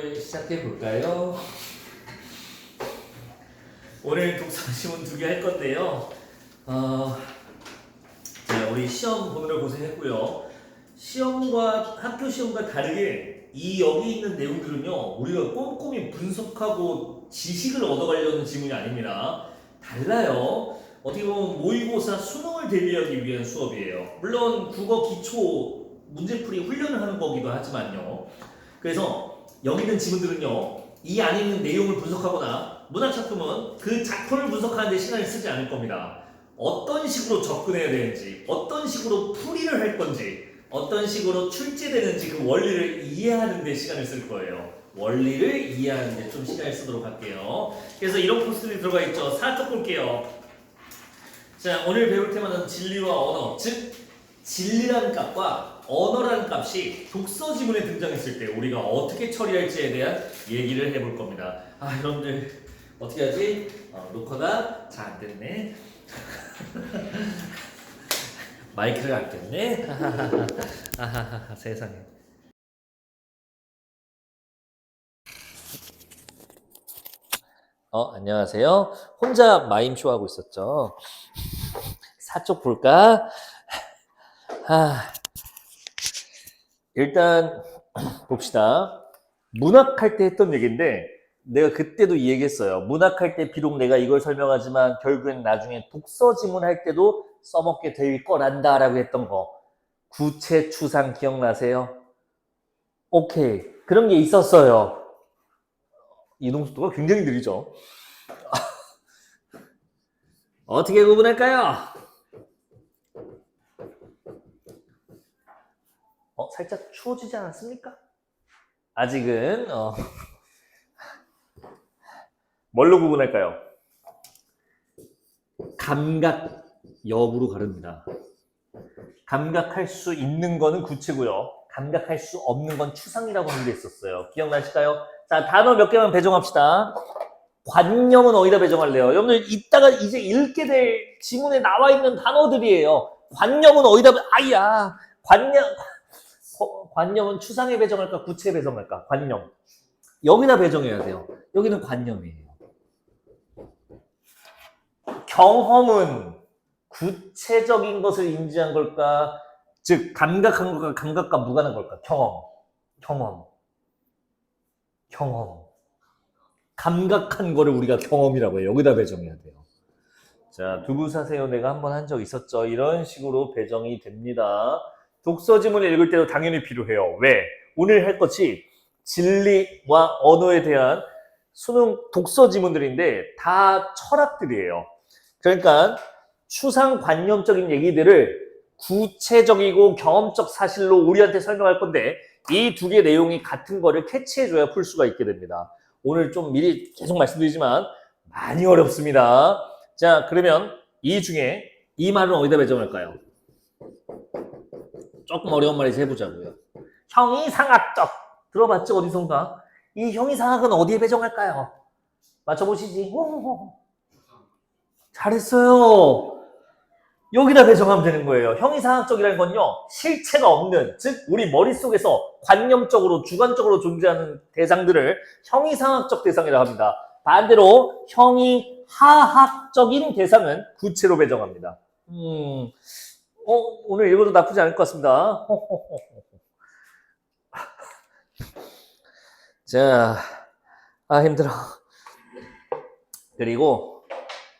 수업을 시작해 볼까요? 오늘 독서 지문 2개 할 건데요. 우리 시험 보느라 고생했고요. 학교 시험과 다르게 이 여기 있는 내용들은요, 우리가 꼼꼼히 분석하고 지식을 얻어가려는 지문이 아닙니다. 달라요. 어떻게 보면 모의고사 수능을 대비하기 위한 수업이에요. 물론 국어 기초 문제풀이 훈련을 하는 거기도 하지만요. 그래서 여기 있는 지문들은요, 이 안에 있는 내용을 분석하거나 문학작품은 그 작품을 분석하는 데 시간을 쓰지 않을 겁니다. 어떤 식으로 접근해야 되는지, 어떤 식으로 풀이를 할 건지, 어떤 식으로 출제되는지 그 원리를 이해하는 데 시간을 쓸 거예요. 원리를 이해하는 데 좀 시간을 쓰도록 할게요. 그래서 이런 코스들이 들어가 있죠. 살짝 볼게요. 자, 오늘 배울 테마는 진리와 언어, 즉 진리라는 값과 언어라는 값이 독서 지문에 등장했을 때 우리가 어떻게 처리할지에 대한 얘기를 해볼 겁니다. 여러분들 어떻게 하지? 녹화가 잘 안 됐네. 마이크를 안 꼈네. 세상에. 안녕하세요. 혼자 마임쇼 하고 있었죠. 사쪽 볼까? 일단 봅시다. 문학할 때 했던 얘기인데 내가 그때도 이 얘기했어요. 문학할 때 비록 내가 이걸 설명하지만 결국엔 나중에 독서 지문 할 때도 써먹게 될 거란다 라고 했던 거. 구체 추상 기억나세요? 오케이. 그런 게 있었어요. 이동 속도가 굉장히 느리죠. 어떻게 구분할까요? 살짝 추워지지 않았습니까? 아직은 뭘로 구분할까요? 감각 역으로 가릅니다. 감각할 수 있는 거는 구체고요. 감각할 수 없는 건 추상이라고 하는 게 있었어요. 기억나실까요? 자, 단어 몇 개만 배정합시다. 관념은 어디다 배정할래요? 여러분들 이따가 이제 읽게 될 지문에 나와 있는 단어들이에요. 관념은 어디다 관념은 추상에 배정할까 구체에 배정할까? 관념. 여기다 배정해야 돼요. 여기는 관념이에요. 경험은 구체적인 것을 인지한 걸까? 즉 감각한 것과 감각과 무관한 걸까? 경험. 감각한 거를 우리가 경험이라고 해요. 여기다 배정해야 돼요. 자, 두부 사세요. 내가 한번 한 적 있었죠. 이런 식으로 배정이 됩니다. 독서 지문을 읽을 때도 당연히 필요해요. 왜? 오늘 할 것이 진리와 언어에 대한 수능 독서 지문들인데 다 철학들이에요. 그러니까 추상관념적인 얘기들을 구체적이고 경험적 사실로 우리한테 설명할 건데 이 두 개 내용이 같은 거를 캐치해줘야 풀 수가 있게 됩니다. 오늘 좀 미리 계속 말씀드리지만 많이 어렵습니다. 자, 그러면 이 중에 이 말은 어디다 배정할까요? 조금 어려운 말에서 해보자고요. 형이상학적 들어봤죠? 어디선가? 이 형이상학은 어디에 배정할까요? 맞춰보시지. 잘했어요. 여기다 배정하면 되는 거예요. 형이상학적이라는 건요, 실체가 없는, 즉 우리 머릿속에서 관념적으로 주관적으로 존재하는 대상들을 형이상학적 대상이라고 합니다. 반대로 형이하학적인 대상은 구체로 배정합니다. 오늘 읽어도 나쁘지 않을 것 같습니다. 자, 힘들어. 그리고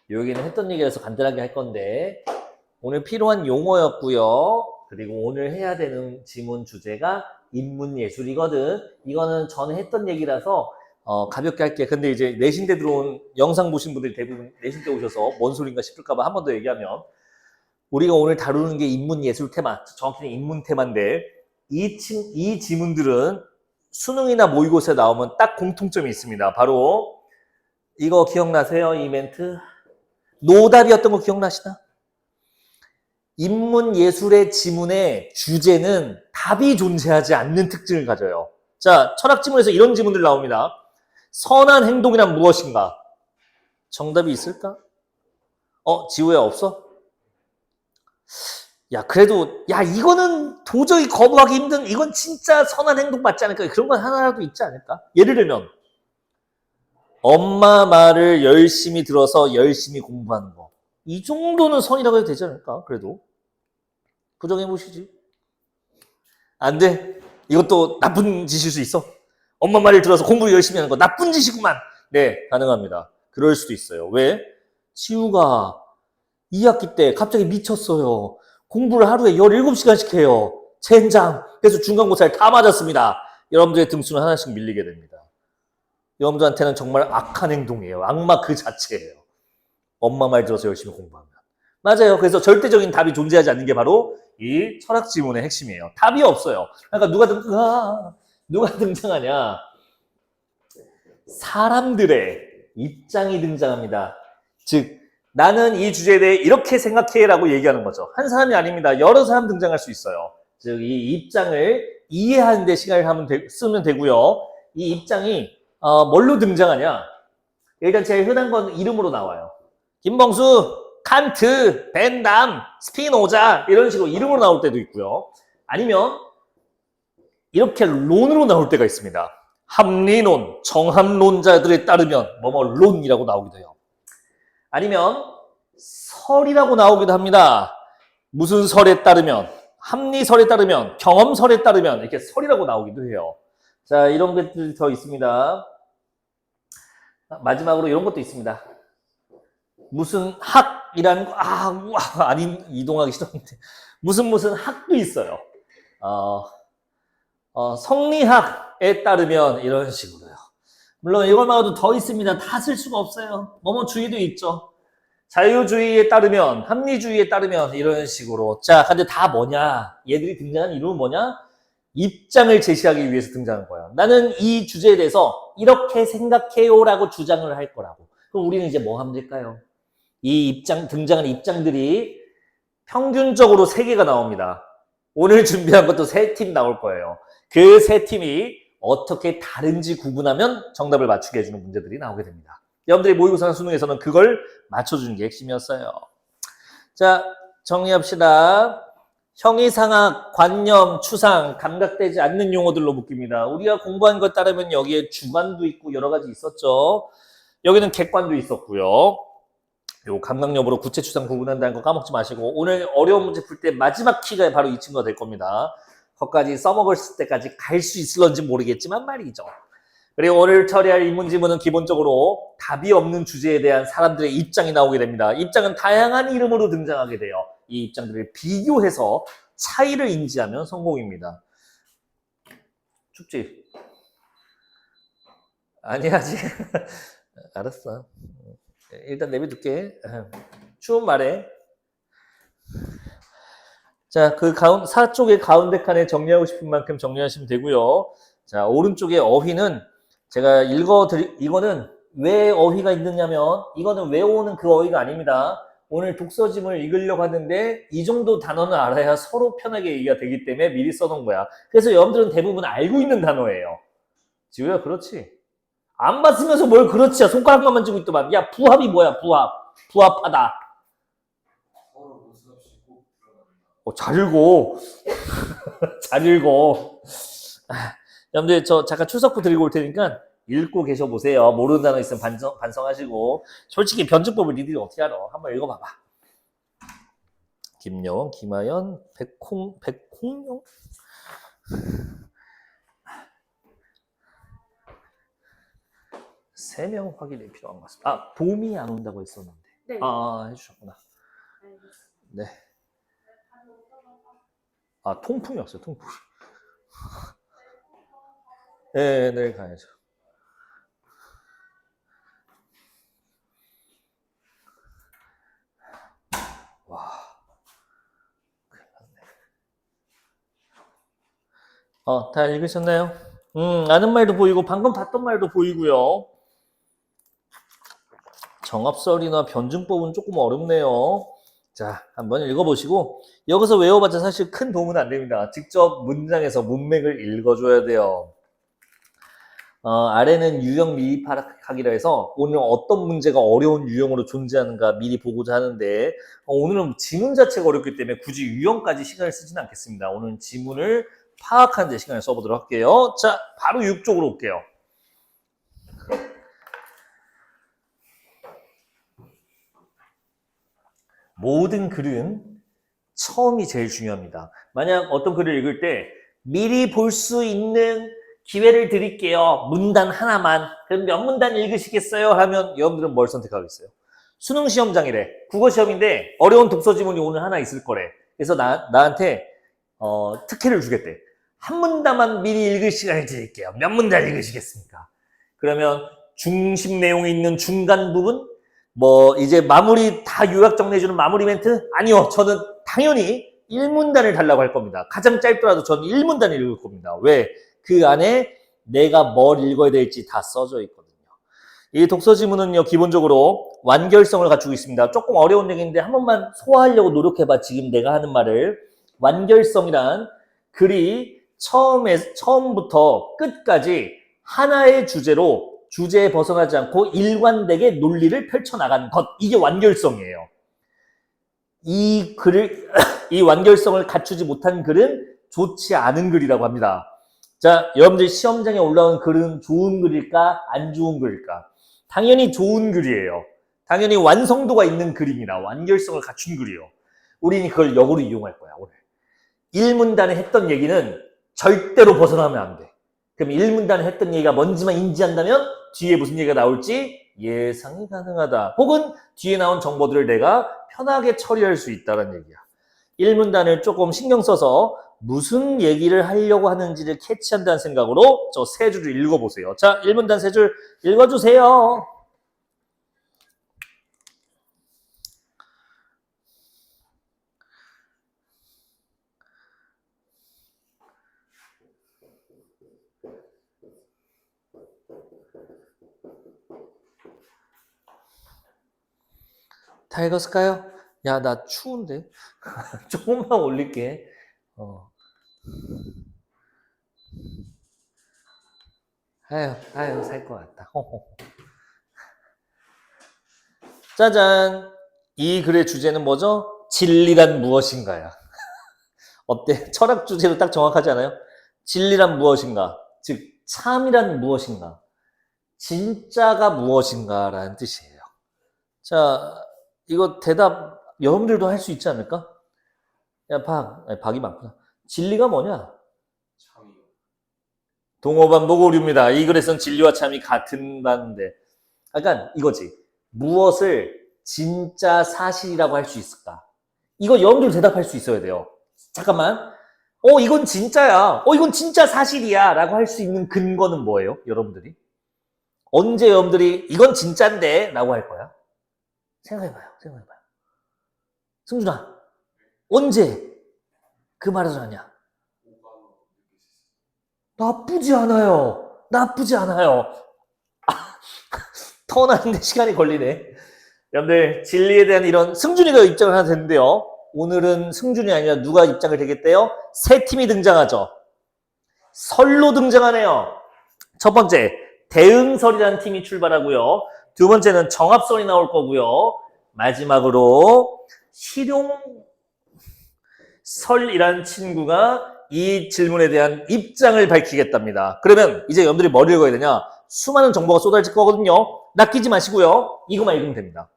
여기는 했던 얘기라서 간단하게 할 건데 오늘 필요한 용어였고요. 그리고 오늘 해야 되는 지문 주제가 인문예술이거든. 이거는 전에 했던 얘기라서 가볍게 할게. 근데 이제 내신 때 들어온 영상 보신 분들이 대부분 내신 때 오셔서 뭔 소린가 싶을까봐 한 번 더 얘기하면 우리가 오늘 다루는 게 인문예술 테마, 정확히는 인문 테마인데 이 지문들은 수능이나 모의고사에 나오면 딱 공통점이 있습니다. 바로 이거 기억나세요? 이 멘트? 노답이었던 거 기억나시나? 인문예술의 지문의 주제는 답이 존재하지 않는 특징을 가져요. 자, 철학 지문에서 이런 지문들 나옵니다. 선한 행동이란 무엇인가? 정답이 있을까? 지우야 없어? 야, 그래도, 야, 이거는 도저히 거부하기 힘든, 이건 진짜 선한 행동 맞지 않을까? 그런 건 하나라도 있지 않을까? 예를 들면, 엄마 말을 열심히 들어서 열심히 공부하는 거. 이 정도는 선이라고 해도 되지 않을까? 그래도. 부정해 보시지. 안 돼. 이것도 나쁜 짓일 수 있어. 엄마 말을 들어서 공부를 열심히 하는 거 나쁜 짓이구만. 네, 가능합니다. 그럴 수도 있어요. 왜? 지우가 2학기 때 갑자기 미쳤어요. 공부를 하루에 17시간씩 해요. 젠장. 그래서 중간고사를 다 맞았습니다. 여러분들의 등수는 하나씩 밀리게 됩니다. 여러분들한테는 정말 악한 행동이에요. 악마 그 자체예요. 엄마 말 들어서 열심히 공부하면. 맞아요. 그래서 절대적인 답이 존재하지 않는 게 바로 이 철학 지문의 핵심이에요. 답이 없어요. 그러니까 누가 등장하냐? 사람들의 입장이 등장합니다. 즉, 나는 이 주제에 대해 이렇게 생각해라고 얘기하는 거죠. 한 사람이 아닙니다. 여러 사람 등장할 수 있어요. 즉, 이 입장을 이해하는 데 시간을 쓰면 되고요. 이 입장이 뭘로 등장하냐? 일단 제일 흔한 건 이름으로 나와요. 김범수, 칸트, 벤담, 스피노자 이런 식으로 이름으로 나올 때도 있고요. 아니면 이렇게 론으로 나올 때가 있습니다. 합리론, 정합론자들에 따르면 론이라고 나오기도 해요. 아니면 설이라고 나오기도 합니다. 무슨 설에 따르면, 합리설에 따르면, 경험설에 따르면 이렇게 설이라고 나오기도 해요. 자, 이런 것들이 더 있습니다. 마지막으로 이런 것도 있습니다. 무슨 학이라는 거, 아니, 이동하기 싫었는데. 무슨 학도 있어요. 성리학에 따르면 이런 식으로요. 물론 이걸 말고도 더 있습니다. 다 쓸 수가 없어요. 주의도 있죠. 자유주의에 따르면, 합리주의에 따르면 이런 식으로. 자, 근데 다 뭐냐? 얘들이 등장한 이유는 뭐냐? 입장을 제시하기 위해서 등장한 거예요. 나는 이 주제에 대해서 이렇게 생각해요라고 주장을 할 거라고. 그럼 우리는 이제 뭐 하면 될까요? 이 등장하는 입장들이 평균적으로 3개가 나옵니다. 오늘 준비한 것도 3팀 나올 거예요. 그 3팀이 어떻게 다른지 구분하면 정답을 맞추게 해주는 문제들이 나오게 됩니다. 여러분들이 모의고사나 수능에서는 그걸 맞춰주는 게 핵심이었어요. 자, 정리합시다. 형이상학, 관념, 추상, 감각되지 않는 용어들로 묶입니다. 우리가 공부한 것 따르면 여기에 주관도 있고 여러 가지 있었죠. 여기는 객관도 있었고요. 요 감각 여부로 구체 추상 구분한다는 거 까먹지 마시고 오늘 어려운 문제 풀 때 마지막 키가 바로 이 친구가 될 겁니다. 거기까지 써먹을 때까지 갈 수 있을런지 모르겠지만 말이죠. 그리고 오늘 처리할 인문지문은 기본적으로 답이 없는 주제에 대한 사람들의 입장이 나오게 됩니다. 입장은 다양한 이름으로 등장하게 돼요. 이 입장들을 비교해서 차이를 인지하면 성공입니다. 춥지? 아니야지. 알았어. 일단 내비둘게. 추운 말에. 자, 그 사쪽의 가운데 칸에 정리하고 싶은 만큼 정리하시면 되고요. 자, 오른쪽에 어휘는 제가 이거는 왜 어휘가 있느냐면 이거는 외워오는 그 어휘가 아닙니다. 오늘 독서짐을 읽으려고 하는데 이 정도 단어는 알아야 서로 편하게 얘기가 되기 때문에 미리 써놓은 거야. 그래서 여러분들은 대부분 알고 있는 단어예요. 지우야, 그렇지? 안 봤으면서 뭘 그렇지야. 손가락만 만지고 있더만. 야, 부합이 뭐야, 부합. 부합하다. 잘 읽어. 잘 읽어. 여러분들, 저 잠깐 출석부 드리고 올 테니까 읽고 계셔보세요. 모르는 단어 있으면 반성하시고. 솔직히 변증법을 니들이 어떻게 알아? 한번 읽어봐봐. 김여원, 김하연, 백홍영? 3명 확인이 필요한 것 같습니다. 봄이 안 온다고 했었는데. 네. 해주셨구나. 네. 통풍이 없어요, 통풍. 네, 내일 가야죠. 와. 다 읽으셨나요? 아는 말도 보이고, 방금 봤던 말도 보이고요. 정합설이나 변증법은 조금 어렵네요. 자, 한번 읽어보시고 여기서 외워봤자 사실 큰 도움은 안 됩니다. 직접 문장에서 문맥을 읽어줘야 돼요. 아래는 유형 미리 파악하기로 해서 오늘 어떤 문제가 어려운 유형으로 존재하는가 미리 보고자 하는데 오늘은 지문 자체가 어렵기 때문에 굳이 유형까지 시간을 쓰지는 않겠습니다. 오늘은 지문을 파악하는 데 시간을 써보도록 할게요. 자, 바로 6쪽으로 올게요. 모든 글은 처음이 제일 중요합니다. 만약 어떤 글을 읽을 때 미리 볼 수 있는 기회를 드릴게요. 문단 하나만. 그럼 몇 문단 읽으시겠어요? 하면 여러분들은 뭘 선택하겠어요? 수능 시험장이래. 국어 시험인데 어려운 독서 지문이 오늘 하나 있을 거래. 그래서 나한테 특혜를 주겠대. 한 문단만 미리 읽을 시간을 드릴게요. 몇 문단 읽으시겠습니까? 그러면 중심 내용이 있는 중간 부분, 뭐 이제 마무리 다 요약 정리해주는 마무리 멘트? 아니요. 저는 당연히 1문단을 달라고 할 겁니다. 가장 짧더라도 저는 1문단을 읽을 겁니다. 왜? 그 안에 내가 뭘 읽어야 될지 다 써져 있거든요. 이 독서 지문은요, 기본적으로 완결성을 갖추고 있습니다. 조금 어려운 얘기인데 한 번만 소화하려고 노력해봐. 지금 내가 하는 말을. 완결성이란 글이 처음부터 끝까지 하나의 주제로 주제에 벗어나지 않고 일관되게 논리를 펼쳐나가는 것. 이게 완결성이에요. 이 글을, 이 완결성을 갖추지 못한 글은 좋지 않은 글이라고 합니다. 자, 여러분들 시험장에 올라온 글은 좋은 글일까? 안 좋은 글일까? 당연히 좋은 글이에요. 당연히 완성도가 있는 글입니다. 완결성을 갖춘 글이요. 우리는 그걸 역으로 이용할 거야, 오늘. 1문단에 했던 얘기는 절대로 벗어나면 안 돼. 그럼 1문단에 했던 얘기가 뭔지만 인지한다면 뒤에 무슨 얘기가 나올지 예상이 가능하다. 혹은 뒤에 나온 정보들을 내가 편하게 처리할 수 있다는 얘기야. 1문단을 조금 신경 써서 무슨 얘기를 하려고 하는지를 캐치한다는 생각으로 저 세 줄을 읽어보세요. 자, 1문단 세 줄 읽어주세요. 다 읽었을까요? 야, 나 추운데. 조금만 올릴게. 아유, 살 것 같다. 짜잔. 이 글의 주제는 뭐죠? 진리란 무엇인가야. 어때? 철학 주제도 딱 정확하지 않아요? 진리란 무엇인가? 즉, 참이란 무엇인가? 진짜가 무엇인가라는 뜻이에요. 자, 이거 대답 여러분들도 할 수 있지 않을까? 야, 박이 많구나. 진리가 뭐냐? 동어반복 오류입니다. 이 글에선 진리와 참이 같은 반인데. 약간 이거지. 무엇을 진짜 사실이라고 할 수 있을까? 이거 여러분들 대답할 수 있어야 돼요. 잠깐만. 이건 진짜야. 이건 진짜 사실이야. 라고 할 수 있는 근거는 뭐예요? 여러분들이? 언제 여러분들이 이건 진짜인데? 라고 할 거야? 생각해봐요. 승준아, 언제 그 말을 하냐? 나쁘지 않아요. 더 나는데 시간이 걸리네. 여러분들 진리에 대한 이런 승준이가 입장을 하나 됐는데요. 오늘은 승준이 아니라 누가 입장을 되겠대요? 새 팀이 등장하죠. 설로 등장하네요. 첫 번째 대응설이라는 팀이 출발하고요. 두 번째는 정합설이 나올 거고요. 마지막으로 실용설이라는 친구가 이 질문에 대한 입장을 밝히겠답니다. 그러면 이제 여러분들이 뭘 읽어야 되냐? 수많은 정보가 쏟아질 거거든요. 낚이지 마시고요. 이거만 읽으면 됩니다.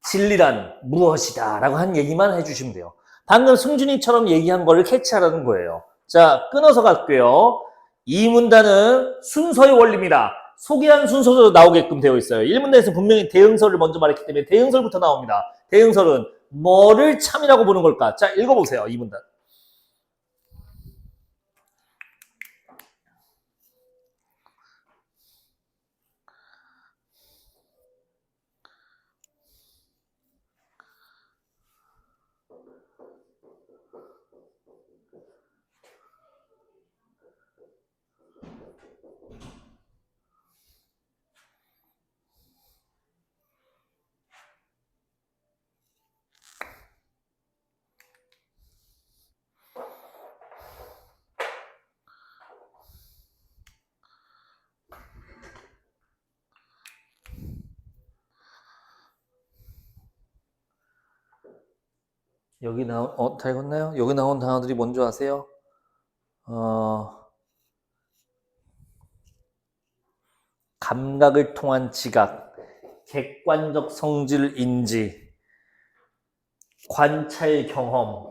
진리란 무엇이다 라고 한 얘기만 해주시면 돼요. 방금 승준이처럼 얘기한 거를 캐치하라는 거예요. 자, 끊어서 갈게요. 이 문단은 순서의 원리입니다. 소개한 순서도 나오게끔 되어 있어요. 1문단에서 분명히 대응설을 먼저 말했기 때문에 대응설부터 나옵니다. 대응설은 뭐를 참이라고 보는 걸까? 자, 읽어보세요. 이 문단. 여기 나온, 다 읽었나요? 여기 나온 단어들이 뭔지 아세요? 감각을 통한 지각, 객관적 성질 인지, 관찰 경험.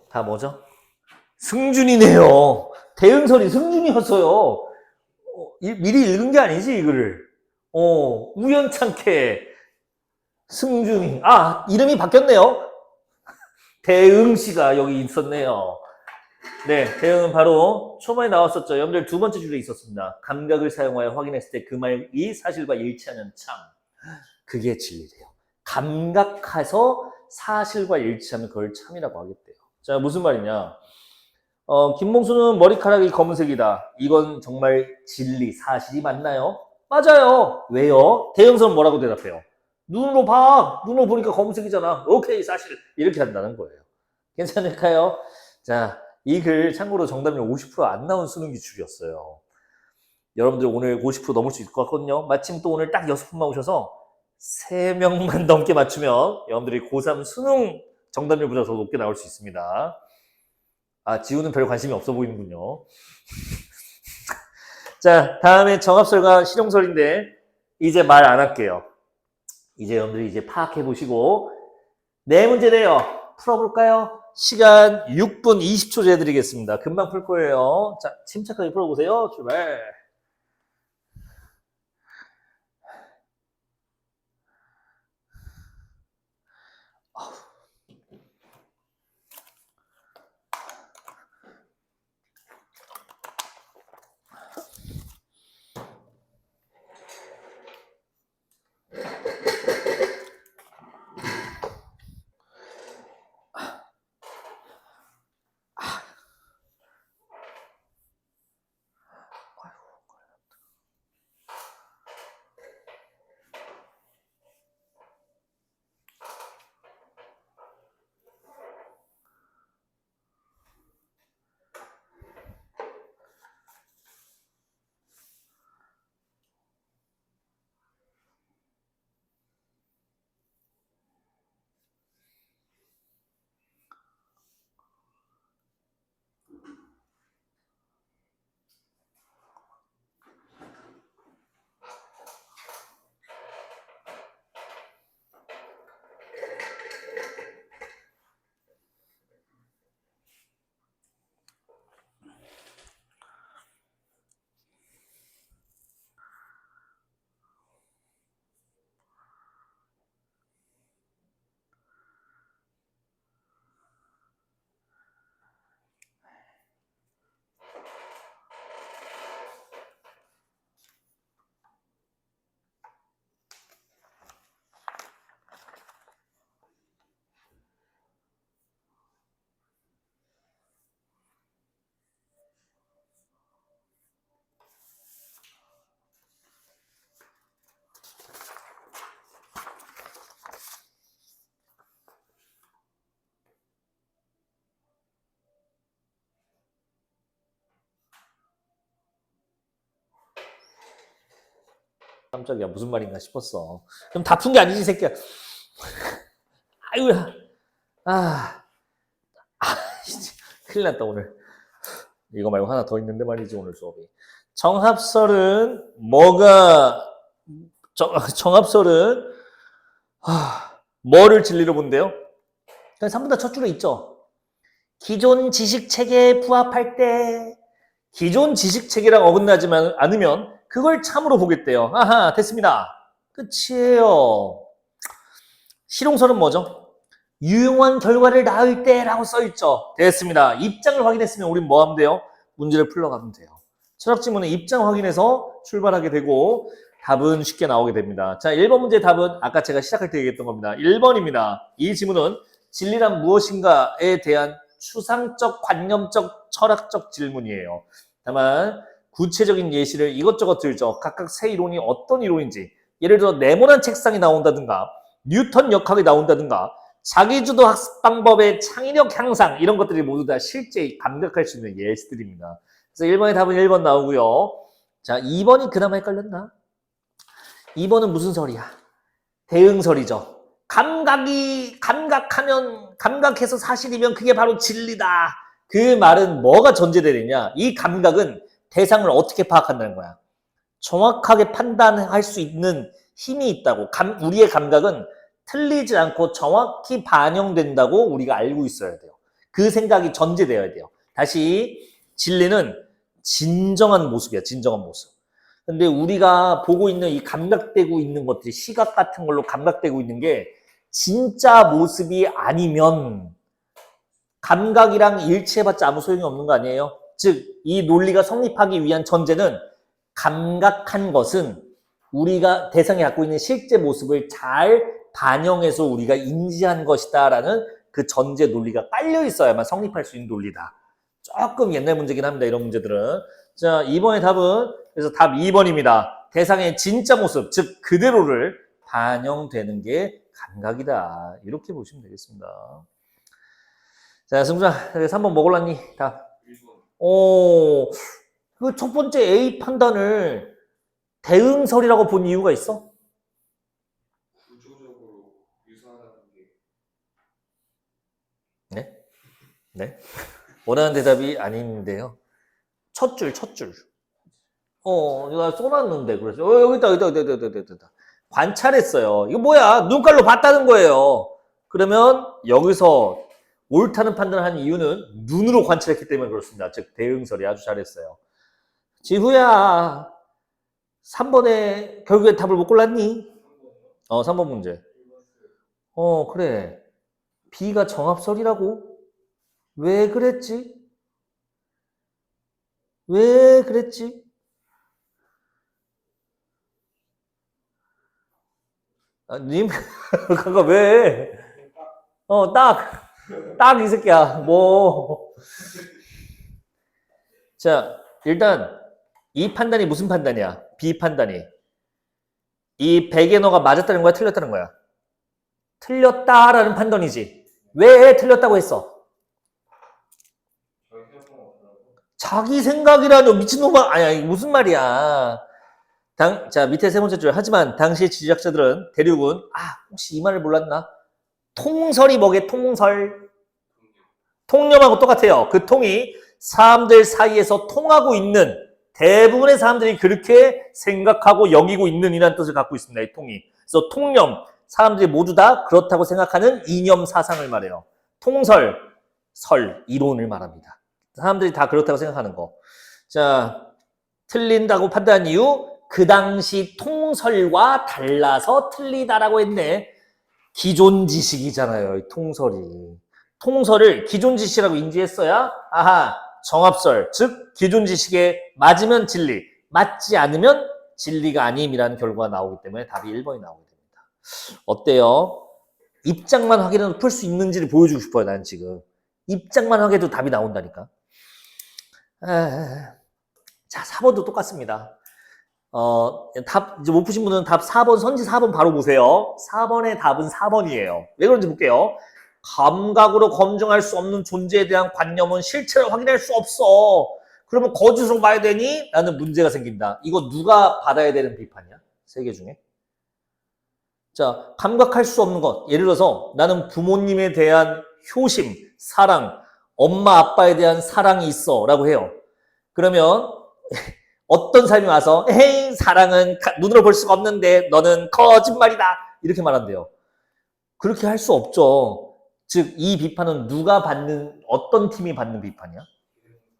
다 뭐죠? 승준이네요. 대응설이 승준이었어요. 미리 읽은 게 아니지, 이거를. 우연찮게 승준이. 이름이 바뀌었네요. 대응씨가 여기 있었네요. 네, 대응은 바로 초반에 나왔었죠. 여러분들 두 번째 줄에 있었습니다. 감각을 사용하여 확인했을 때 그 말이 사실과 일치하면 참. 그게 진리래요. 감각해서 사실과 일치하면 그걸 참이라고 하겠대요. 자, 무슨 말이냐. 김봉수는 머리카락이 검은색이다. 이건 정말 진리, 사실이 맞나요? 맞아요. 왜요? 대형선 뭐라고 대답해요? 눈으로 봐. 눈으로 보니까 검은색이잖아. 오케이, 사실. 이렇게 한다는 거예요. 괜찮을까요? 자, 이 글 참고로 정답률 50%안 나온 수능 기출이었어요. 여러분들 오늘 50% 넘을 수 있을 것 같거든요. 마침 또 오늘 딱 6분만 오셔서 3명만 넘게 맞추면 여러분들이 고3 수능 정답률보다 더 높게 나올 수 있습니다. 지우는 별 관심이 없어 보이는군요. 자, 다음에 정합설과 실용설인데 이제 말 안 할게요. 이제 여러분들이 이제 파악해 보시고 네 문제네요. 풀어볼까요? 시간 6분 20초 재드리겠습니다. 금방 풀 거예요. 자, 침착하게 풀어보세요. 출발. 깜짝이야, 무슨 말인가 싶었어. 그럼 다 푼 게 아니지, 새끼야. 아이고야. 큰일 났다, 오늘. 이거 말고 하나 더 있는데 말이지, 오늘 수업이. 정합설은 정합설은 뭐를 진리로 본대요? 그냥 3보다 첫 줄에 있죠. 기존 지식 체계에 부합할 때 기존 지식 체계랑 어긋나지 않으면 그걸 참으로 보겠대요. 됐습니다. 끝이에요. 실용설은 뭐죠? 유용한 결과를 낳을 때라고 써있죠. 됐습니다. 입장을 확인했으면 우린 뭐 하면 돼요? 문제를 풀러가면 돼요. 철학지문은 입장 확인해서 출발하게 되고 답은 쉽게 나오게 됩니다. 자, 1번 문제 답은 아까 제가 시작할 때 얘기했던 겁니다. 1번입니다. 이 지문은 진리란 무엇인가에 대한 추상적, 관념적, 철학적 질문이에요. 다만 구체적인 예시를 이것저것 들죠. 각각 세 이론이 어떤 이론인지, 예를 들어 네모난 책상이 나온다든가 뉴턴 역학이 나온다든가 자기주도 학습 방법의 창의력 향상, 이런 것들이 모두 다 실제 감각할 수 있는 예시들입니다. 그래서 1번의 답은 1번 나오고요. 자, 2번이 그나마 헷갈렸나? 2번은 무슨 설이야? 대응설이죠. 감각해서 사실이면 그게 바로 진리다. 그 말은 뭐가 전제되느냐? 이 감각은 대상을 어떻게 파악한다는 거야? 정확하게 판단할 수 있는 힘이 있다고. 우리의 감각은 틀리지 않고 정확히 반영된다고 우리가 알고 있어야 돼요. 그 생각이 전제되어야 돼요. 다시, 진리는 진정한 모습이야. 진정한 모습. 근데 우리가 보고 있는 이 감각되고 있는 것들이, 시각 같은 걸로 감각되고 있는 게 진짜 모습이 아니면 감각이랑 일치해봤자 아무 소용이 없는 거 아니에요? 즉, 이 논리가 성립하기 위한 전제는 감각한 것은 우리가 대상이 갖고 있는 실제 모습을 잘 반영해서 우리가 인지한 것이다라는 그 전제 논리가 깔려 있어야만 성립할 수 있는 논리다. 조금 옛날 문제긴 합니다. 이런 문제들은. 자, 이번의 답은 그래서 답 2번입니다. 대상의 진짜 모습, 즉 그대로를 반영되는 게 감각이다. 이렇게 보시면 되겠습니다. 자, 승주야, 3번 뭐 골랐니? 답. 1번. 그 첫 번째 A 판단을 대응설이라고 본 이유가 있어? 구조적으로 유사하다는 게. 네? 네? 원하는 대답이 아닌데요. 첫 줄. 내가 써놨는데, 그래서, 여기 있다. 관찰했어요. 이거 뭐야? 눈깔로 봤다는 거예요. 그러면 여기서 옳다는 판단을 한 이유는 눈으로 관찰했기 때문에 그렇습니다. 즉, 대응설이 아주 잘했어요. 지후야, 3번에 결국에 답을 못 골랐니? 3번 문제. 그래. B가 정합설이라고? 왜 그랬지? 님? 그거 왜? 딱 이 새끼야. 뭐. 자, 일단 이 판단이 무슨 판단이야? B 판단이. 이 백엔어가 맞았다는 거야? 틀렸다는 거야? 틀렸다라는 판단이지. 왜 틀렸다고 했어? 자기 생각이라뇨. 미친놈아. 아니, 무슨 말이야. 자, 밑에 세 번째 줄. 하지만 당시 지리학자들은 대륙은 혹시 이 말을 몰랐나? 통설이 뭐게? 통설. 통념하고 똑같아요. 그 통이 사람들 사이에서 통하고 있는, 대부분의 사람들이 그렇게 생각하고 여기고 있는 이라는 뜻을 갖고 있습니다. 이 통이. 그래서 통념, 사람들이 모두 다 그렇다고 생각하는 이념 사상을 말해요. 통설, 이론을 말합니다. 사람들이 다 그렇다고 생각하는 거. 자, 틀린다고 판단한 이유, 그 당시 통설과 달라서 틀리다라고 했네. 기존 지식이잖아요, 이 통설이. 통설을 기존 지식이라고 인지했어야, 정합설, 즉 기존 지식에 맞으면 진리, 맞지 않으면 진리가 아님이라는 결과가 나오기 때문에 답이 1번이 나오게 됩니다. 어때요? 입장만 확인해도 풀 수 있는지를 보여주고 싶어요, 난 지금. 입장만 확인해도 답이 나온다니까. 자, 4번도 똑같습니다. 답, 이제 못 푸신 분은 답 4번, 선지 4번 바로 보세요. 4번의 답은 4번이에요. 왜 그런지 볼게요. 감각으로 검증할 수 없는 존재에 대한 관념은 실체를 확인할 수 없어. 그러면 거짓으로 봐야 되니? 라는 문제가 생긴다. 이거 누가 받아야 되는 비판이야? 세 개 중에. 자, 감각할 수 없는 것. 예를 들어서 나는 부모님에 대한 효심, 사랑, 엄마, 아빠에 대한 사랑이 있어 라고 해요. 그러면 어떤 사람이 와서 에이, 사랑은 눈으로 볼 수가 없는데 너는 거짓말이다. 이렇게 말한대요. 그렇게 할 수 없죠. 즉, 이 비판은 누가 받는, 어떤 팀이 받는 비판이야?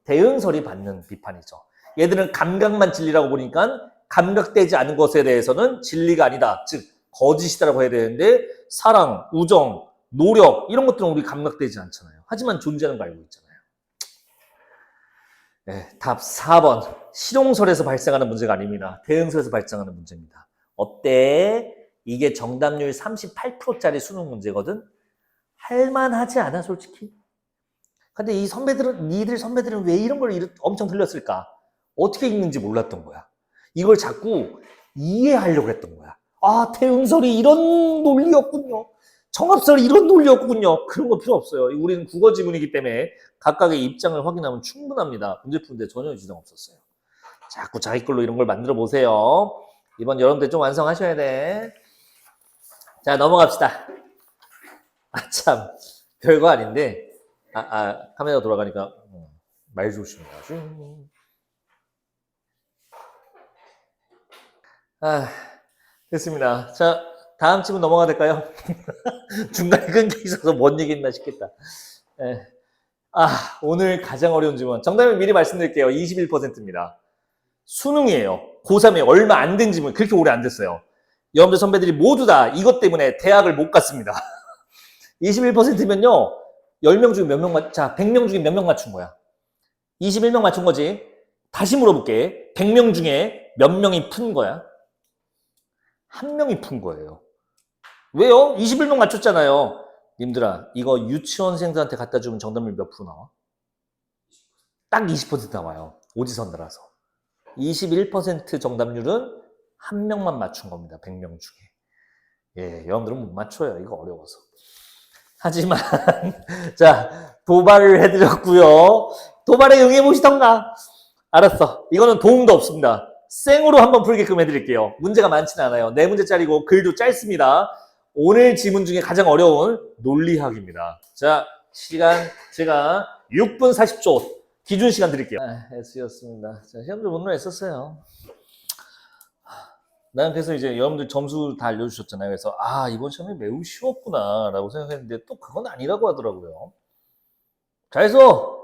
대응설이 받는 비판이죠. 얘들은 감각만 진리라고 보니까 감각되지 않은 것에 대해서는 진리가 아니다. 즉, 거짓이다라고 해야 되는데 사랑, 우정, 노력 이런 것들은 우리 감각되지 않잖아요. 하지만 존재하는 거 알고 있잖아요. 네, 답 4번. 실용설에서 발생하는 문제가 아닙니다. 대응설에서 발생하는 문제입니다. 어때? 이게 정답률 38%짜리 수능 문제거든? 할만하지 않아, 솔직히? 근데 이 선배들은, 니들 선배들은 왜 이런 걸 엄청 틀렸을까? 어떻게 읽는지 몰랐던 거야. 이걸 자꾸 이해하려고 했던 거야. 대응설이 이런 논리였군요. 정합설이 이런 논리였군요. 그런 거 필요 없어요. 우리는 국어 지문이기 때문에 각각의 입장을 확인하면 충분합니다. 문제 푸는데 전혀 지장 없었어요. 자꾸 자기 걸로 이런 걸 만들어 보세요. 이번 여름때 좀 완성하셔야 돼. 자, 넘어갑시다. 아, 참. 별거 아닌데. 카메라 돌아가니까 말 조심해요. 됐습니다. 자, 다음 질문 넘어가 될까요? 중간에 끊겨 있어서 뭔 얘기 했나 싶겠다. 예. 오늘 가장 어려운 질문. 정답을 미리 말씀드릴게요. 21%입니다. 수능이에요. 고3에 얼마 안 된 질문. 그렇게 오래 안 됐어요. 여러분들 선배들이 모두 다 이것 때문에 대학을 못 갔습니다. 21%면요. 10명 중에 몇 명 자, 100명 중에 몇 명 맞춘 거야? 21명 맞춘 거지. 다시 물어볼게. 100명 중에 몇 명이 푼 거야? 한 명이 푼 거예요. 왜요? 21명 맞췄잖아요. 님들아, 이거 유치원생들한테 갖다 주면 정답률 몇 프로 나와? 딱 20% 나와요. 오지선 따라서. 21% 정답률은 한 명만 맞춘 겁니다. 100명 중에. 예, 여러분들은 못 맞춰요. 이거 어려워서. 하지만 자, 도발을 해드렸고요. 도발에 응해보시던가. 알았어. 이거는 도움도 없습니다. 생으로 한번 풀게끔 해드릴게요. 문제가 많지는 않아요. 4문제짜리고 글도 짧습니다. 오늘 지문 중에 가장 어려운 논리학입니다. 자, 시간 제가 6분 40초 기준 시간 드릴게요. S였습니다. 자, 시험들 오늘 했었어요. 난 그래서 이제 여러분들 점수 다 알려주셨잖아요. 그래서 이번 시험이 매우 쉬웠구나 라고 생각했는데 또 그건 아니라고 하더라고요. 잘했어!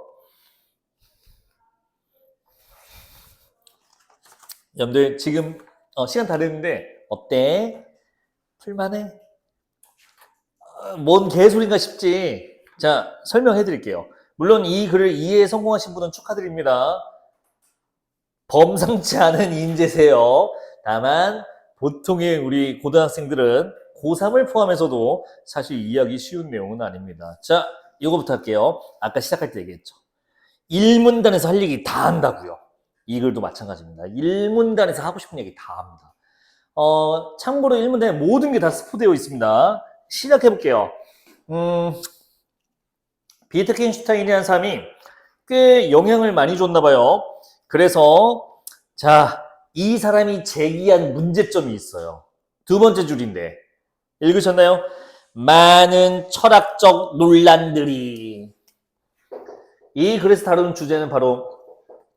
여러분들 지금 시간 다 됐는데 어때? 풀만해? 뭔 개소리인가 싶지? 자, 설명해 드릴게요. 물론 이 글을 이해에 성공하신 분은 축하드립니다. 범상치 않은 인재세요. 다만 보통의 우리 고등학생들은 고3을 포함해서도 사실 이해하기 쉬운 내용은 아닙니다. 자, 이거부터 할게요. 아까 시작할 때 얘기했죠. 1문단에서 할 얘기 다 한다고요. 이 글도 마찬가지입니다. 1문단에서 하고 싶은 얘기 다 합니다. 참고로 1문단에 모든 게 다 스포되어 있습니다. 시작해볼게요. 비트겐슈타인이라는 사람이 꽤 영향을 많이 줬나 봐요. 그래서 자, 이 사람이 제기한 문제점이 있어요. 두 번째 줄인데 읽으셨나요? 많은 철학적 논란들이. 이 글에서 다루는 주제는 바로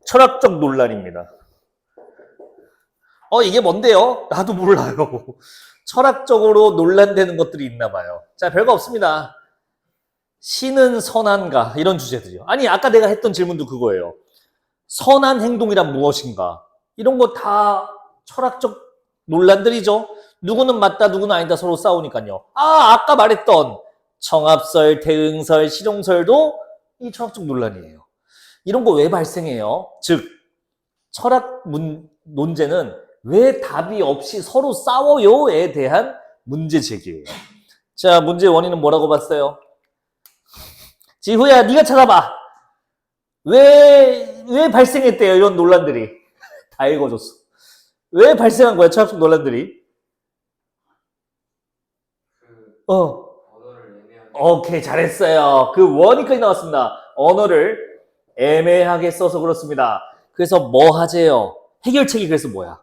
철학적 논란입니다. 이게 뭔데요? 나도 몰라요. 철학적으로 논란되는 것들이 있나 봐요. 자, 별거 없습니다. 신은 선한가? 이런 주제들이요. 아니, 아까 내가 했던 질문도 그거예요. 선한 행동이란 무엇인가? 이런 거 다 철학적 논란들이죠. 누구는 맞다, 누구는 아니다 서로 싸우니까요. 아까 말했던 청합설, 대응설, 실용설도 이 철학적 논란이에요. 이런 거 왜 발생해요? 즉, 철학 논제는 왜 답이 없이 서로 싸워요에 대한 문제 제기예요. 자, 문제의 원인은 뭐라고 봤어요? 지후야, 네가 찾아봐. 왜 발생했대요, 이런 논란들이? 다 읽어줬어. 왜 발생한 거야, 철학적 논란들이? 언어를 애매하게. 오케이, 잘했어요. 그 원인까지 나왔습니다. 언어를 애매하게 써서 그렇습니다. 그래서 뭐 하재요? 해결책이 그래서 뭐야?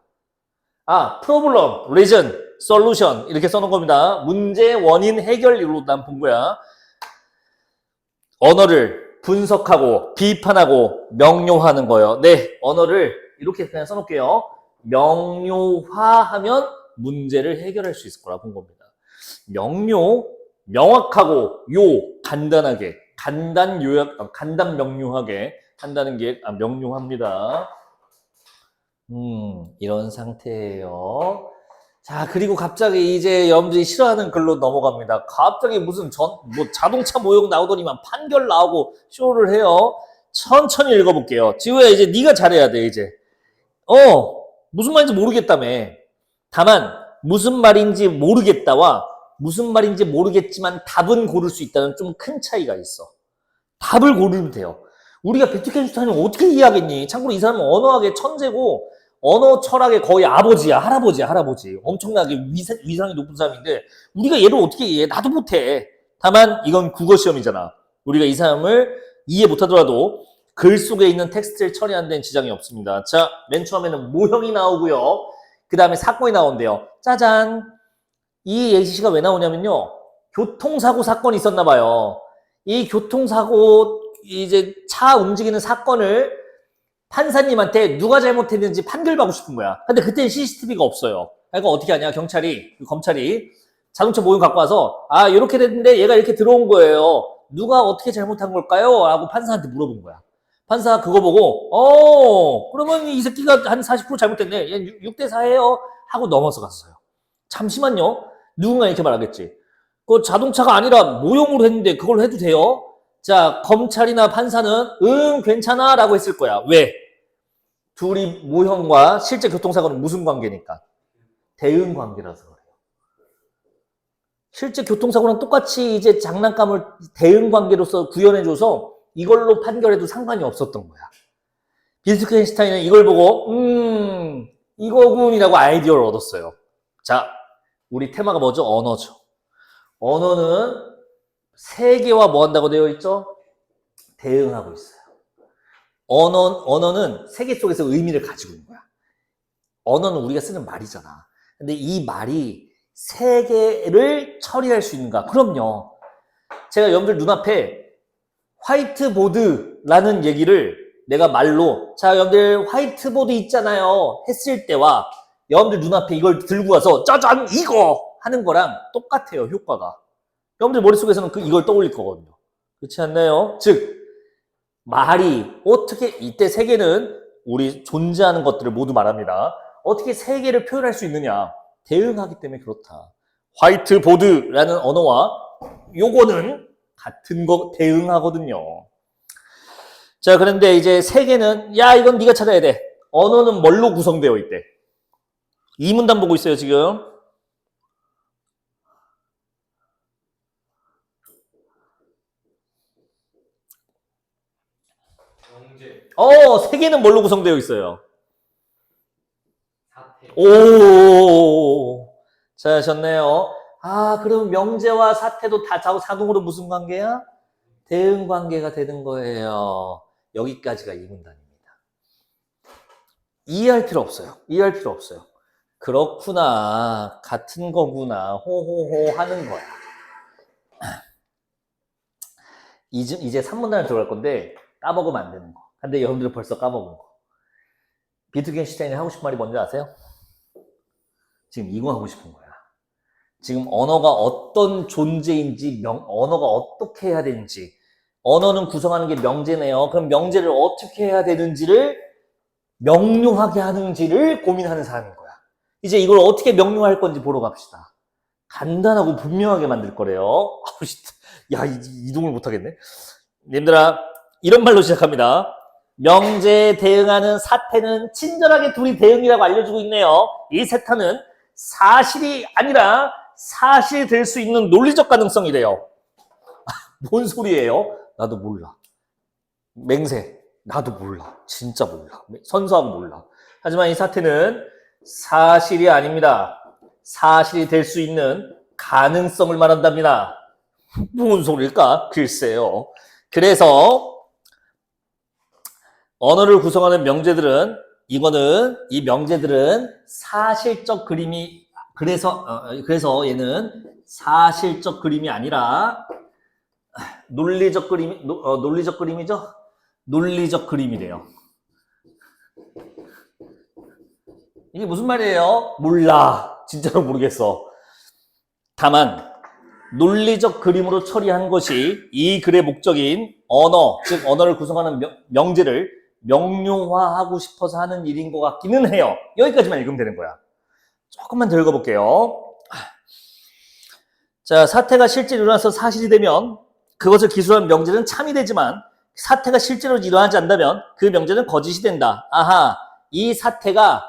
problem, reason, solution 이렇게 써놓은 겁니다. 문제, 원인, 해결로 난 본 거야. 언어를 분석하고 비판하고 명료화하는 거예요. 네, 언어를 이렇게 그냥 써놓을게요. 명료화하면 문제를 해결할 수 있을 거라 본 겁니다. 명확하고 간단하게, 간단 명료하게 한다는 게 명료합니다. 이런 상태예요. 자, 그리고 갑자기 이제 여러분들이 싫어하는 글로 넘어갑니다. 갑자기 무슨 자동차 모형 나오더니만 판결 나오고 쇼를 해요. 천천히 읽어볼게요. 지우야, 이제 네가 잘해야 돼, 이제. 무슨 말인지 모르겠다며. 다만 무슨 말인지 모르겠다와 무슨 말인지 모르겠지만 답은 고를 수 있다는 좀 큰 차이가 있어. 답을 고르면 돼요. 우리가 비트겐슈타인을 어떻게 이해하겠니? 참고로 이 사람은 언어학의 천재고 언어 철학의 거의 아버지야. 할아버지. 엄청나게 위상이 높은 사람인데 우리가 얘를 어떻게 이해해? 나도 못해. 다만 이건 국어 시험이잖아. 우리가 이 사람을 이해 못하더라도 글 속에 있는 텍스트를 처리하는 데는 지장이 없습니다. 자, 맨 처음에는 모형이 나오고요. 그 다음에 사건이 나온대요. 짜잔! 이 예시가 왜 나오냐면요. 교통사고 사건이 있었나 봐요. 이 교통사고 이제 차 움직이는 사건을 판사님한테 누가 잘못했는지 판결받고 싶은 거야. 근데 그때는 CCTV가 없어요. 그러니까 어떻게 하냐? 검찰이 자동차 모형 갖고 와서 아 이렇게 됐는데 얘가 이렇게 들어온 거예요. 누가 어떻게 잘못한 걸까요? 라고 판사한테 물어본 거야. 판사가 그거 보고 그러면 이 새끼가 한 40% 잘못됐네. 얘 6대 4예요. 하고 넘어서 갔어요. 잠시만요. 누군가 이렇게 말하겠지. 그 자동차가 아니라 모형으로 했는데 그걸 해도 돼요? 자, 검찰이나 판사는 괜찮아 라고 했을 거야. 왜? 둘이 모형과 실제 교통사고는 무슨 관계니까? 대응 관계라서 그래요. 실제 교통사고랑 똑같이 이제 장난감을 대응 관계로서 구현해줘서 이걸로 판결해도 상관이 없었던 거야. 비트겐슈타인은 이걸 보고 이거군이라고 아이디어를 얻었어요. 자, 우리 테마가 뭐죠? 언어죠. 언어는 세계와 뭐 한다고 되어 있죠? 대응하고 있어요. 언어는 세계 속에서 의미를 가지고 있는 거야. 언어는 우리가 쓰는 말이잖아. 근데 이 말이 세계를 처리할 수 있는가? 그럼요. 제가 여러분들 눈앞에 화이트보드라는 얘기를 내가 말로 자 여러분들 화이트보드 있잖아요 했을 때와 여러분들 눈앞에 이걸 들고 와서 짜잔 이거 하는 거랑 똑같아요 효과가. 여러분들 머릿속에서는 이걸 떠올릴 거거든요. 그렇지 않나요? 즉 말이 어떻게 이때 세계는 우리 존재하는 것들을 모두 말합니다. 어떻게 세계를 표현할 수 있느냐? 대응하기 때문에 그렇다. 화이트보드라는 언어와 요거는 같은 거 대응하거든요. 자, 그런데 이제 세계는 야 이건 네가 찾아야 돼. 언어는 뭘로 구성되어 있대? 이 문단 보고 있어요 지금. 명제, 세계는 뭘로 구성되어 있어요? 사태, 오, 잘하셨네요. 그럼 명제와 사태도 다 자동으로 무슨 관계야? 대응 관계가 되는 거예요. 여기까지가 이 문단입니다. 이해할 필요 없어요. 이해할 필요 없어요. 그렇구나. 같은 거구나. 호호호 하는 거야. 이제 3문단을 들어갈 건데 까먹으면 안 되는 거. 근데 여러분들 벌써 까먹은 거. 비트겐슈타인이 하고 싶은 말이 뭔지 아세요? 지금 이거 하고 싶은 거야. 지금 언어가 어떤 존재인지, 언어가 어떻게 해야 되는지, 언어는 구성하는 게 명제네요. 그럼 명제를 어떻게 해야 되는지를 명료하게 하는지를 고민하는 사람인 거야. 이제 이걸 어떻게 명료할 건지 보러 갑시다. 간단하고 분명하게 만들 거래요. 야, 이동을 못하겠네. 님들아, 이런 말로 시작합니다. 명제에 대응하는 사태는 친절하게 둘이 대응이라고 알려주고 있네요. 이 세타는 사실이 아니라 사실이 될 수 있는 논리적 가능성이래요. 뭔 소리예요? 나도 몰라. 맹세. 나도 몰라. 진짜 몰라. 선서하고 몰라. 하지만 이 사태는 사실이 아닙니다. 사실이 될 수 있는 가능성을 말한답니다. 무슨 소리일까? 글쎄요. 그래서 언어를 구성하는 명제들은 이 명제들은 사실적 그림이 그래서 얘는 사실적 그림이 아니라 논리적 그림이죠? 논리적 그림이래요. 이게 무슨 말이에요? 몰라. 진짜로 모르겠어. 다만 논리적 그림으로 처리한 것이 이 글의 목적인 언어, 즉 언어를 구성하는 명제를 명료화하고 싶어서 하는 일인 것 같기는 해요. 여기까지만 읽으면 되는 거야. 조금만 더 읽어볼게요. 자, 사태가 실제로 일어나서 사실이 되면 그것을 기술한 명제는 참이 되지만 사태가 실제로 일어나지 않는다면 그 명제는 거짓이 된다. 아하, 이 사태가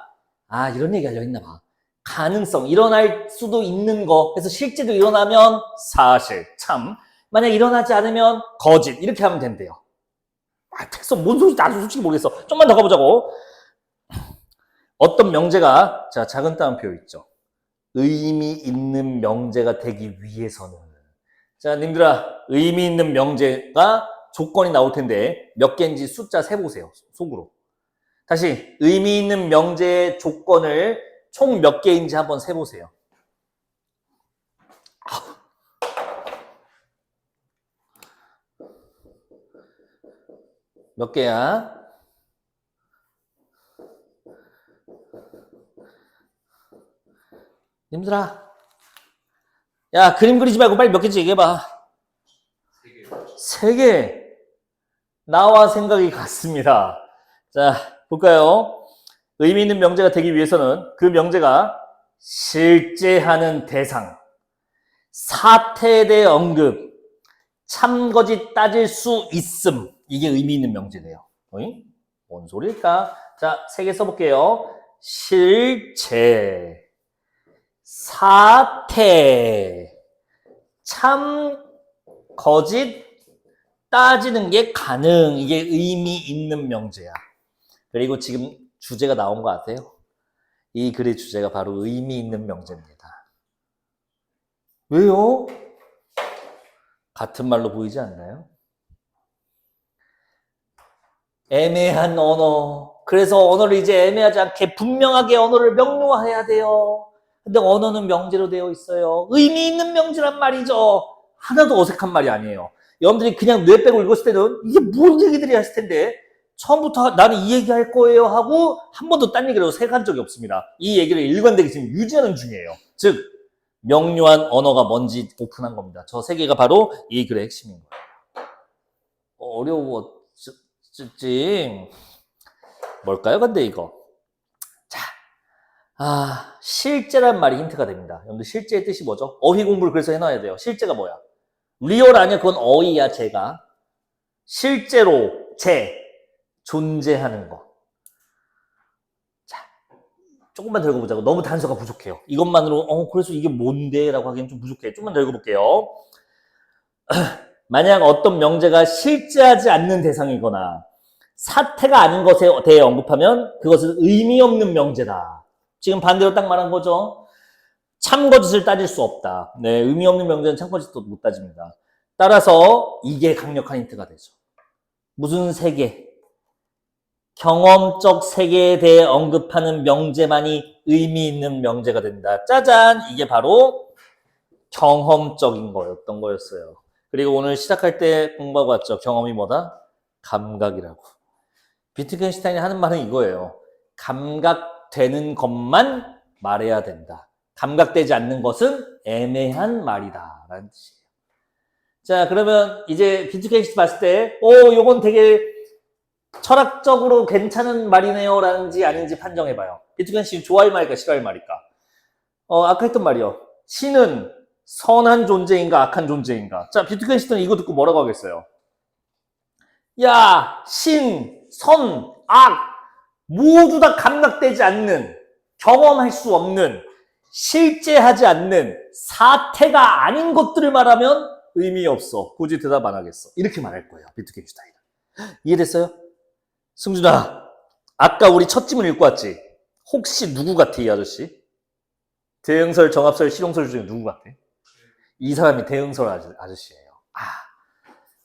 이런 얘기 하려고 했나 봐. 가능성, 일어날 수도 있는 거. 그래서 실제로 일어나면 사실, 참. 만약 일어나지 않으면 거짓. 이렇게 하면 된대요. 됐어. 뭔 소리인지 나도 솔직히 모르겠어. 좀만 더 가보자고. 어떤 명제가, 자, 작은 따옴표 있죠. 의미 있는 명제가 되기 위해서는. 자, 님들아, 의미 있는 명제가 조건이 나올 텐데 몇 개인지 숫자 세보세요. 속으로. 다시, 의미 있는 명제의 조건을 총 몇 개인지 한번 세보세요. 몇 개야? 님들아. 야, 그림 그리지 말고 빨리 몇 개인지 얘기해봐. 3개. 3개. 나와 생각이 같습니다. 자, 볼까요? 의미 있는 명제가 되기 위해서는 그 명제가 실제하는 대상, 사태에 대해 언급, 참거짓 따질 수 있음. 이게 의미 있는 명제네요. 어이? 뭔 소리일까? 자, 3개 써볼게요. 실제, 사태, 참, 거짓, 따지는 게 가능. 이게 의미 있는 명제야. 그리고 지금 주제가 나온 것 같아요. 이 글의 주제가 바로 의미 있는 명제입니다. 왜요? 같은 말로 보이지 않나요? 애매한 언어. 그래서 언어를 이제 애매하지 않게 분명하게 언어를 명료화해야 돼요. 근데 언어는 명제로 되어 있어요. 의미 있는 명제란 말이죠. 하나도 어색한 말이 아니에요. 여러분들이 그냥 뇌 빼고 읽었을 때는 이게 뭔 얘기들이 했을 텐데 처음부터 나는 이 얘기 할 거예요 하고 한 번도 딴 얘기를 생각한 적이 없습니다. 이 얘기를 일관되게 지금 유지하는 중이에요. 즉 명료한 언어가 뭔지 오픈한 겁니다. 저 3개가 바로 이 글의 핵심인 거예요. 어려웠지. 뭘까요 근데 이거? 자, 실제란 말이 힌트가 됩니다. 여러분들 실제의 뜻이 뭐죠? 어휘 공부를 그래서 해놔야 돼요. 실제가 뭐야? 리얼 아니야? 그건 어휘야, 제가. 실제로, 존재하는 거. 자, 조금만 더 읽어보자고. 너무 단서가 부족해요. 이것만으로, 그래서 이게 뭔데? 라고 하기엔 좀 부족해. 조금만 더 읽어볼게요. 만약 어떤 명제가 실제하지 않는 대상이거나 사태가 아닌 것에 대해 언급하면 그것은 의미 없는 명제다. 지금 반대로 딱 말한 거죠. 참거짓을 따질 수 없다. 네, 의미 없는 명제는 참거짓도 못 따집니다. 따라서 이게 강력한 힌트가 되죠. 무슨 세계? 경험적 세계에 대해 언급하는 명제만이 의미 있는 명제가 된다. 짜잔! 이게 바로 경험적인 거였던 거였어요. 그리고 오늘 시작할 때 공부하고 왔죠. 경험이 뭐다? 감각이라고. 비트겐슈타인이 하는 말은 이거예요. 감각되는 것만 말해야 된다. 감각되지 않는 것은 애매한 말이다. 라는 뜻이에요. 자, 그러면 이제 비트겐슈타인 봤을 때, 요건 되게 철학적으로 괜찮은 말이네요. 라는지 아닌지 판정해봐요. 비트겐슈타인 좋아할 말일까, 싫어할 말일까? 아까 했던 말이요. 신은 선한 존재인가, 악한 존재인가? 자, 비트겐슈타인 이거 듣고 뭐라고 하겠어요? 야, 신, 선, 악, 모두 다 감각되지 않는, 경험할 수 없는, 실제하지 않는 사태가 아닌 것들을 말하면 의미 없어. 굳이 대답 안 하겠어. 이렇게 말할 거예요. 비트겐슈타인은. 이해됐어요? 승준아, 아까 우리 첫 지문 읽고 왔지? 혹시 누구 같아, 이 아저씨? 대응설, 정합설, 실용설 중에 누구 같아? 이 사람이 대응설 아저씨예요.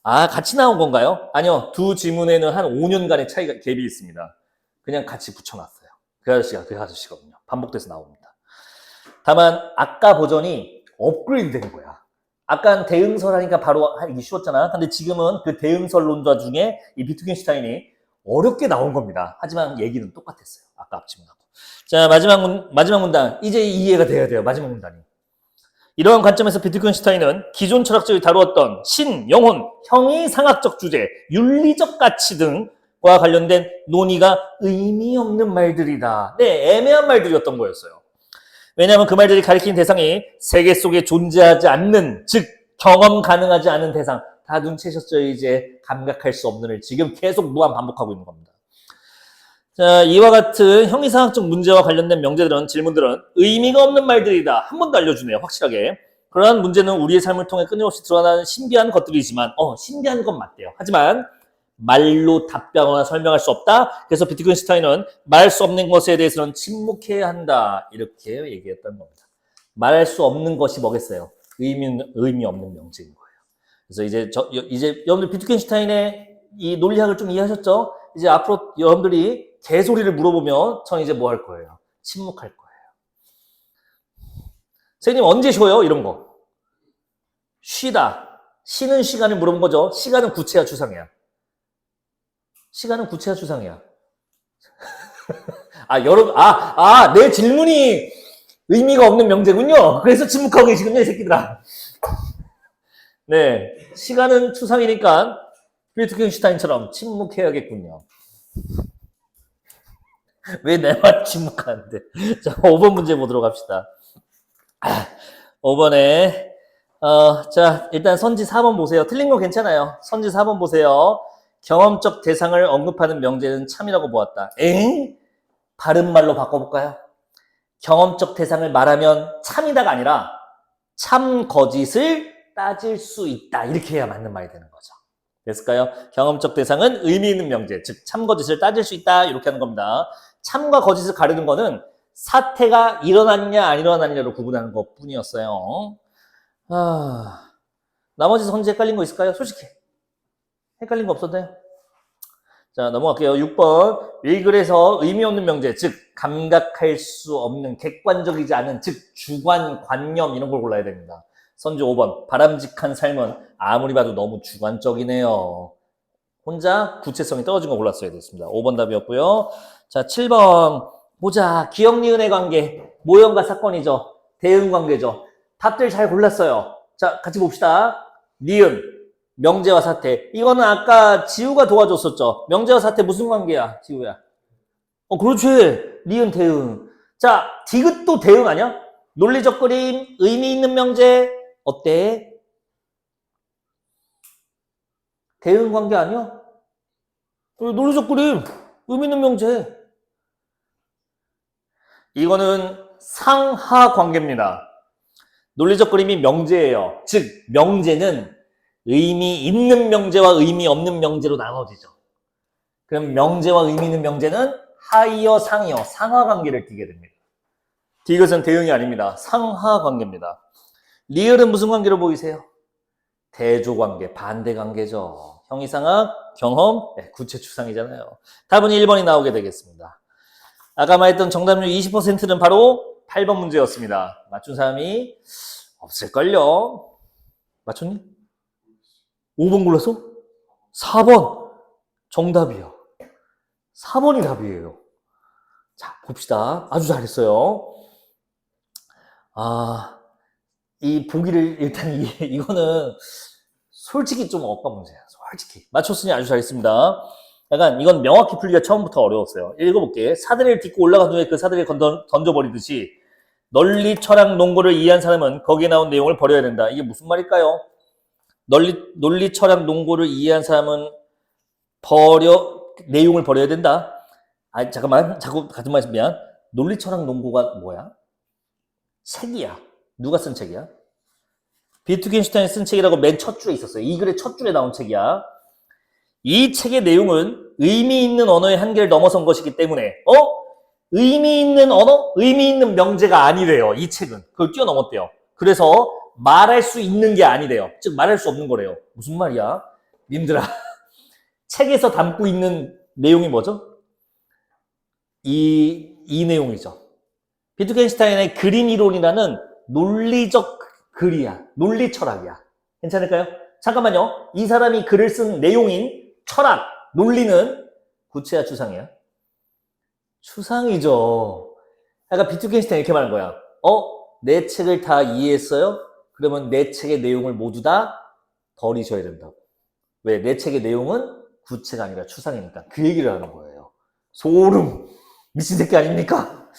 같이 나온 건가요? 아니요. 두 지문에는 한 5년간의 차이가, 갭이 있습니다. 그냥 같이 붙여놨어요. 그 아저씨가 그 아저씨거든요. 반복돼서 나옵니다. 다만 아까 버전이 업그레이드 된 거야. 아까는 대응설 하니까 바로 하기 쉬웠잖아. 근데 지금은 그 대응설론자 중에 이 비트겐슈타인이 어렵게 나온 겁니다. 하지만 얘기는 똑같았어요. 아까 앞지문하고. 자, 마지막 문단. 이제 이해가 돼야 돼요. 마지막 문단이. 이러한 관점에서 비트겐슈타인은 기존 철학적이 다루었던 신, 영혼, 형이상학적 주제, 윤리적 가치 등과 관련된 논의가 의미 없는 말들이다. 네, 애매한 말들이었던 거였어요. 왜냐하면 그 말들이 가리킨 대상이 세계 속에 존재하지 않는, 즉 경험 가능하지 않은 대상. 다 눈치채셨죠? 이제 감각할 수 없는을 지금 계속 무한 반복하고 있는 겁니다. 자, 이와 같은 형이상학적 문제와 관련된 명제들은, 질문들은 의미가 없는 말들이다. 한 번 더 알려주네요. 확실하게. 그러한 문제는 우리의 삶을 통해 끊임없이 드러나는 신비한 것들이지만, 신비한 건 맞대요. 하지만 말로 답변하거나 설명할 수 없다. 그래서 비트겐슈타인은 말할 수 없는 것에 대해서는 침묵해야 한다. 이렇게 얘기했던 겁니다. 말할 수 없는 것이 뭐겠어요? 의미 없는 명제인 거예요. 그래서 이제 여러분들 비트겐슈타인의 이 논리학을 좀 이해하셨죠? 이제 앞으로 여러분들이 개소리를 물어보면 전 이제 뭐 할 거예요? 침묵할 거예요. 선생님 언제 쉬어요? 이런 거. 쉬다. 쉬는 시간을 물어본 거죠. 시간은 구체야, 추상이야. 시간은 구체와 추상이야. 내 질문이 의미가 없는 명제군요. 그래서 침묵하고 계시군요, 이 새끼들아. 네. 시간은 추상이니까 비트겐슈타인처럼 침묵해야겠군요. 왜 내만 침묵하는데? 자, 5번 문제 보도록 합시다. 5번에, 자, 일단 선지 4번 보세요. 틀린 거 괜찮아요. 선지 4번 보세요. 경험적 대상을 언급하는 명제는 참이라고 보았다. 바른 말로 바꿔볼까요? 경험적 대상을 말하면 참이다가 아니라 참 거짓을 따질 수 있다. 이렇게 해야 맞는 말이 되는 거죠. 됐을까요? 경험적 대상은 의미 있는 명제, 즉 참 거짓을 따질 수 있다. 이렇게 하는 겁니다. 참과 거짓을 가르는 거는 사태가 일어났냐 안 일어났냐로 구분하는 것 뿐이었어요. 나머지 선지 헷갈린 거 있을까요? 솔직히 헷갈린 거 없었나요? 자, 넘어갈게요. 6번. 일글에서 의미 없는 명제, 즉 감각할 수 없는, 객관적이지 않은, 즉 주관, 관념 이런 걸 골라야 됩니다. 선지 5번. 바람직한 삶은 아무리 봐도 너무 주관적이네요. 혼자 구체성이 떨어진 거 골랐어야 됐습니다. 5번 답이었고요. 자, 7번. 보자. 기억, 니은의 관계. 모형과 사건이죠. 대응 관계죠. 답들 잘 골랐어요. 자, 같이 봅시다. 니은. 명제와 사태. 이거는 아까 지우가 도와줬었죠. 명제와 사태 무슨 관계야, 지우야? 그렇지. 니은 대응. 자, 디귿도 대응 아니야? 논리적 그림, 의미 있는 명제. 어때? 대응 관계 아니야? 논리적 그림, 의미 있는 명제. 이거는 상하 관계입니다. 논리적 그림이 명제예요. 즉, 명제는 의미 있는 명제와 의미 없는 명제로 나눠지죠. 그럼 명제와 의미 있는 명제는 하이어 상이어 상하 관계를 띠게 됩니다. 디귿은 대응이 아닙니다. 상하 관계입니다. 리을은 무슨 관계로 보이세요? 대조 관계, 반대 관계죠. 형이상학, 경험, 구체 추상이잖아요. 답은 1번이 나오게 되겠습니다. 아까 말했던 정답률 20%는 바로 8번 문제였습니다. 맞춘 사람이 없을걸요? 맞췄니? 5번 골랐어? 4번 정답이야. 4번이 답이에요. 자, 봅시다. 아주 잘했어요. 이 보기를 일단 이거는 솔직히 좀 억까 문제야. 솔직히. 맞췄으니 아주 잘했습니다. 약간 이건 명확히 풀기가 처음부터 어려웠어요. 읽어볼게. 사다리를 딛고 올라간 후에 그 사다리를 던져버리듯이 널리 철학 논거를 이해한 사람은 거기에 나온 내용을 버려야 된다. 이게 무슨 말일까요? 논리 철학 논거를 이해한 사람은 내용을 버려야 된다. 잠깐만. 자꾸 같은 말씀 미안. 논리 철학 논거가 뭐야? 책이야. 누가 쓴 책이야? 비트겐슈타인이 쓴 책이라고 맨 첫 줄에 있었어요. 이 글의 첫 줄에 나온 책이야. 이 책의 내용은 의미 있는 언어의 한계를 넘어선 것이기 때문에 의미 있는 언어? 의미 있는 명제가 아니래요. 이 책은. 그걸 뛰어넘었대요. 그래서 말할 수 있는 게 아니래요. 즉 말할 수 없는 거래요. 무슨 말이야? 님들아. 책에서 담고 있는 내용이 뭐죠? 이 내용이죠. 비트겐슈타인의 그림 이론이라는 논리적 글이야. 논리 철학이야. 괜찮을까요? 잠깐만요. 이 사람이 글을 쓴 내용인 철학, 논리는 구체야, 추상이야? 추상이죠. 그러니까 비트겐슈타인 이렇게 말하는 거야. 내 책을 다 이해했어요? 그러면 내 책의 내용을 모두 다 버리셔야 된다고. 왜? 내 책의 내용은 구체가 아니라 추상이니까. 그 얘기를 하는 거예요. 소름! 미친 새끼 아닙니까?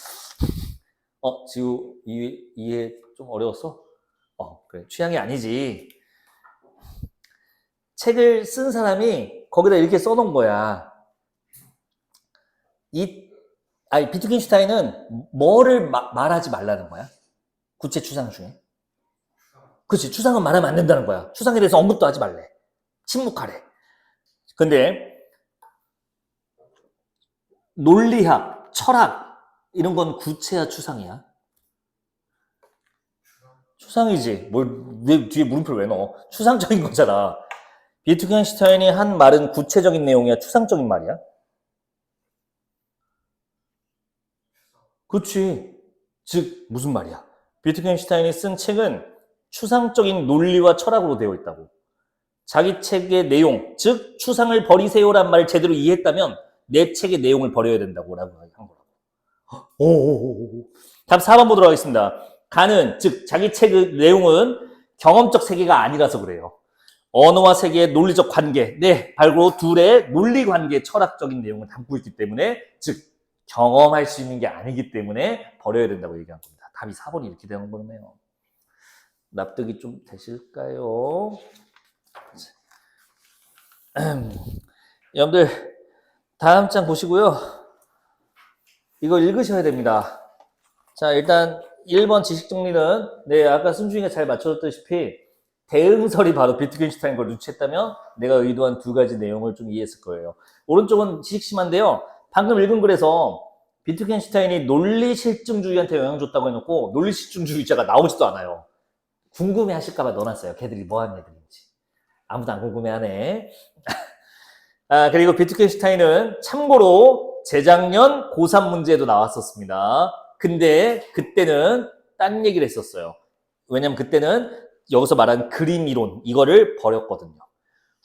지우, 이해 좀 어려웠어? 그래. 취향이 아니지. 책을 쓴 사람이 거기다 이렇게 써놓은 거야. 비트겐슈타인은 뭐를 말하지 말라는 거야? 구체 추상 중에. 그렇지. 추상은 말하면 안 된다는 거야. 추상에 대해서 언급도 하지 말래. 침묵하래. 근데 논리학, 철학 이런 건 구체야, 추상이야? 추상이지. 왜 뒤에 물음표를 왜 넣어? 추상적인 거잖아. 비트겐슈타인이 한 말은 구체적인 내용이야, 추상적인 말이야? 그렇지. 즉 무슨 말이야? 비트겐슈타인이 쓴 책은 추상적인 논리와 철학으로 되어 있다고. 자기 책의 내용, 즉 추상을 버리세요란 말을 제대로 이해했다면 내 책의 내용을 버려야 된다고 라고 한 거라고. 오. 답 4번 보도록 하겠습니다. 가는, 즉 자기 책의 내용은 경험적 세계가 아니라서 그래요. 언어와 세계의 논리적 관계, 네, 바로 둘의 논리 관계, 철학적인 내용을 담고 있기 때문에, 즉 경험할 수 있는 게 아니기 때문에 버려야 된다고 얘기한 겁니다. 답이 4번이 이렇게 되는 거네요. 납득이 좀 되실까요? 여러분들 다음 장 보시고요. 이거 읽으셔야 됩니다. 자, 일단 1번 지식 정리는 네, 아까 순중이가 잘 맞춰줬다시피 대응설이 바로 비트겐슈타인 걸 눈치챘다면 내가 의도한 두 가지 내용을 좀 이해했을 거예요. 오른쪽은 지식심한데요. 방금 읽은 글에서 비트겐슈타인이 논리실증주의한테 영향 줬다고 해놓고 논리실증주의자가 나오지도 않아요. 궁금해 하실까봐 넣어놨어요. 걔들이 뭐 하는 애들인지. 아무도 안 궁금해하네. 아, 그리고 비트겐슈타인은 참고로 재작년 고3 문제에도 나왔었습니다. 근데 그때는 딴 얘기를 했었어요. 왜냐면 그때는 여기서 말한 그림 이론, 이거를 버렸거든요.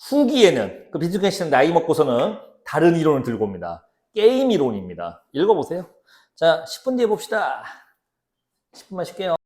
후기에는, 그 비트겐슈타인 나이 먹고서는 다른 이론을 들고 옵니다. 게임 이론입니다. 읽어보세요. 자, 10분 뒤에 봅시다. 10분만 쉴게요.